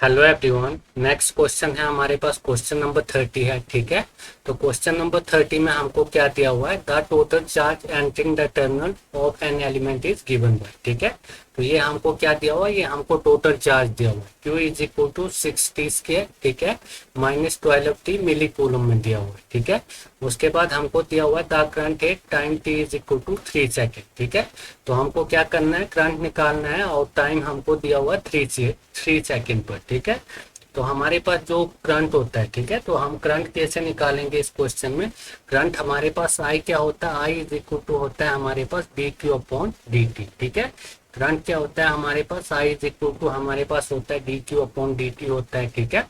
Hello everyone. Next question है हमारे पास, question number 30 है। ठीक है, तो क्वेश्चन नंबर 30 में हमको क्या दिया हुआ है, the total charge entering the terminal of an element is given by. ठीक है, तो ये हमको क्या दिया हुआ है, ये हमको टोटल चार्ज दिया हुआ है, Q is equal to 6t²। ठीक है, -12t मिली कूलम में दिया हुआ है। ठीक है, उसके बाद हमको दिया हुआ है the current at time t is equal to 3 second. ठीक है, तो हमको क्या करना है, करंट निकालना है और टाइम हमको दिया हुआ है 3 सेकेंड पर। ठीक है, तो हमारे पास जो करंट होता है, ठीक है, तो हम करंट कैसे निकालेंगे इस क्वेश्चन में। करंट हमारे पास आई क्या होता है, आई इज इक्वल टू होता है हमारे पास dq/dt। ठीक है, करंट क्या होता है हमारे पास, आई इज इक्वल टू हमारे पास होता है dq/dt होता है। ठीक है,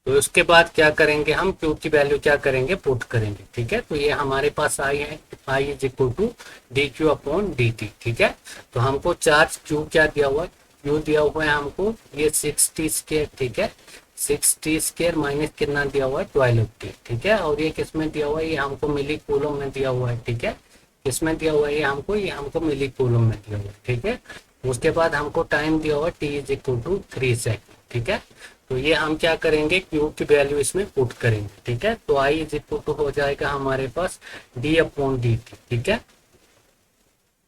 तो उसके बाद क्या करेंगे, हम Q की वैल्यू क्या करेंगे, पुट करेंगे। ठीक है, तो ये हमारे पास आई है, I is equal to dq/dt। ठीक है, तो हमको चार्ज Q क्या दिया हुआ है, Q दिया हुआ है हमको ये 6t²। ठीक है, 6t² माइनस कितना दिया हुआ है, 12t। ठीक है, और ये किसमें दिया हुआ है, ये हमको मिली कूलम में दिया हुआ है। ठीक है, किसमें दिया हुआ है, ये हमको मिली कूलम में दिया हुआ है। ठीक है, उसके बाद हमको टाइम दिया हुआ है t is equal to 3 second. ठीक है, तो ये हम क्या करेंगे, Q की वैल्यू इसमें पुट करेंगे। ठीक है, तो I इज इक्वल टू हो जाएगा हमारे पास d/dt। ठीक है,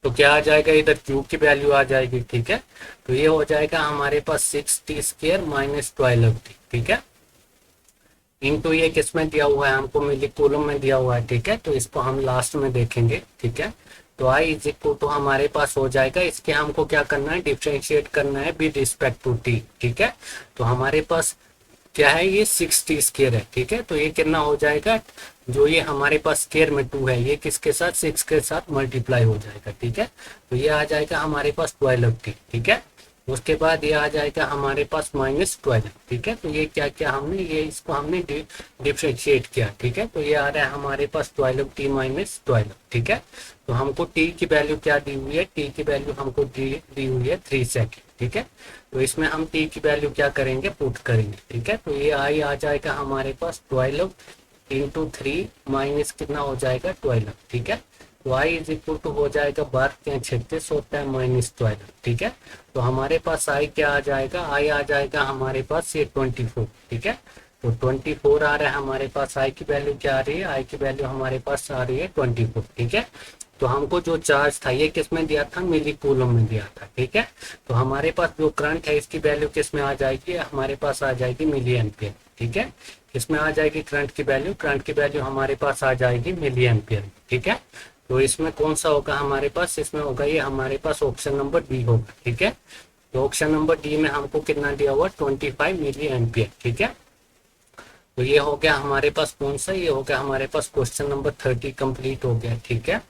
तो क्या आ जाएगा, इधर Q की वैल्यू आ जाएगी। ठीक है, तो ये हो जाएगा हमारे पास 6t² माइनस 12t। ठीक है, इनटू ये किस में दिया हुआ है, हमको मिली कूलम में दिया हुआ है। ठीक है, तो इसको हम लास्ट में देखेंगे। ठीक है, तो I इज इक्वल टू हमारे पास हो जाएगा, इसके हमको क्या करना है, डिफ्रेंशिएट करना है विद रिस्पेक्ट टू t। ठीक है, तो हमारे पास क्या है, ये 6t² है। ठीक है, तो ये कितना हो जाएगा, जो ये हमारे पास स्केयर में 2 है, ये किसके साथ, 6 के साथ मल्टीप्लाई हो जाएगा। ठीक है, तो ये आ जाएगा हमारे पास 12t। ठीक है, उसके बाद ये आ जाएगा हमारे पास -12। ठीक है, तो ये क्या क्या हमने, ये इसको हमने डिफ्रेंशिएट किया। ठीक है, तो ये आ रहा है हमारे पास 12t माइनस 12। ठीक है, तो हमको t की वैल्यू क्या दी हुई है, t की वैल्यू हमको दी हुई है 3 सेकेंड। ठीक है, तो इसमें हम t की वैल्यू क्या करेंगे, पुट करेंगे। ठीक है, तो ये आई आ जाएगा हमारे पास 12 इंटू 3 माइनस कितना हो जाएगा, 12। ठीक है, तो आई इज इक्वल टू हो जाएगा, 12×36 होता है -12। ठीक है, तो हमारे पास आई क्या आ जाएगा, आई आ जाएगा हमारे पास ये 24। ठीक है, तो 24 आ रहा है हमारे पास, आई की वैल्यू क्या आ रही है, आई की वैल्यू हमारे पास आ रही है 24। ठीक है, तो हमको जो चार्ज था ये किस में दिया था, मिली कूलम में दिया था। ठीक है, तो हमारे पास जो करंट है इसकी वैल्यू किस में आ जाएगी, हमारे पास आ जाएगी मिली एम्पियर। ठीक है, किसमें आ जाएगी करंट की वैल्यू, करंट की वैल्यू हमारे पास आ जाएगी मिली एम्पियर। ठीक है, तो इसमें कौन सा होगा हमारे पास, इसमें होगा ये हमारे पास ऑप्शन नंबर डी होगा। ठीक है, तो ऑप्शन नंबर डी में हमको कितना दिया हुआ, 25 मिली एम्पियर। ठीक है, तो ये हो गया हमारे पास कौन सा, ये हो गया हमारे पास क्वेश्चन नंबर 30 कंप्लीट हो गया। ठीक है।